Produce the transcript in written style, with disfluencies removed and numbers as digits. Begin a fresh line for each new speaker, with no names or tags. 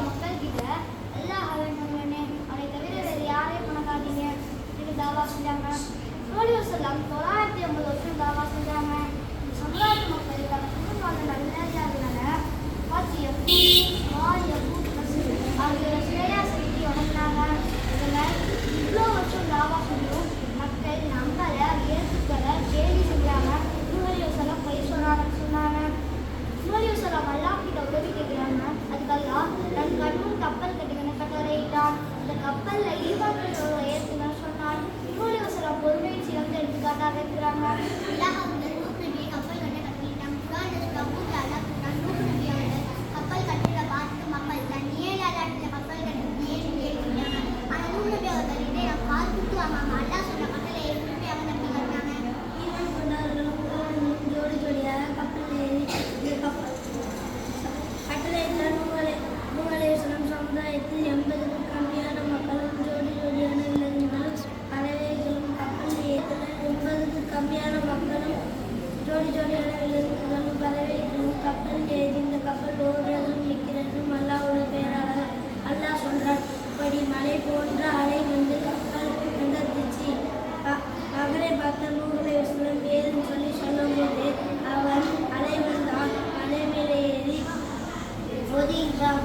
மக்கள் கிட்ட அல்லாஹ் அவனை தவிர வேறு யாரையும் பணக்காதீங்க தாவா செஞ்சாங்க. 950 வருஷம் தாவா செஞ்சாங்க. சமுதாயத்து மக்கள் தனக்கு குடும்பம் நல்ல பாத்தியம் அவர்களை சிலையா செஞ்சு வணங்கினாங்க. இதில் இவ்வளோ வருஷம் தாவா செஞ்சும் மக்கள் நம்மளை ஏற்றுக்களை கேள்வி செஞ்சாங்க. நூலியோசலம் பொய் சொன்னாங்க. நூலியோசலம் அல்லாஹ்கிட்ட உதவி கேட்கிறாங்க. அதுக்கெல்லாம் தன் கண்ணும் கப்பல் கட்டுங்கன்னு கட்டளையிட்டான். இந்த கப்பலில் ஈவாக்களோட ஏற்றுங்கன்னு சொன்னான். நூலியோசலம் பொறுமையை சிறந்த எடுத்துக்காட்டாக இருக்கிறாங்க. கப்பல் கட்ட கட்டிட்டாங்க. கப்பல் கட்டுற பார்த்து மக்கள் தண்ணியே இல்லாத கப்பல் கட்டு ஏன்னு கேட்டுட்டாங்க. ஆனால் நூறு அவர்களிடையே நான் பார்த்துட்டு அவங்க அல்லா சொன்ன கட்டளை ஏற்கனவே அவங்க நம்பி கட்டினாங்க. ஈவன் கொண்டாடுறவங்க ஜோடி ஜோடியாக கப்பல் ஏறி கப்பல் கட்டளையிட்ட நூலேசனம் சமுதாயத்தில் 80க்கும் கம்மியான மக்களும் ஜோடி ஜோடியான விலங்குகளும் பறவைகளும் கப்பல் ஏற்றல 80க்கும் கம்மியான மக்களும் ஜோடி ஜோடியான விலங்குகளும் பறவைகளும் கப்பல் ஏறி இந்த கப்பல் ஓடுறதும் நிற்கிறதும் அல்லாஹ்வோட பெயராக அல்லாஹ் சொல்றான். இப்படி மலை போன்ற அலை வந்து கப்பல் வந்துச்சு. அவரை பார்த்த நூலேசனம் ஏதுன்னு சொல்லும்போது அவன் அலை வந்தான். மலை மேலே ஏறி ஒதுங்கிட்டான்.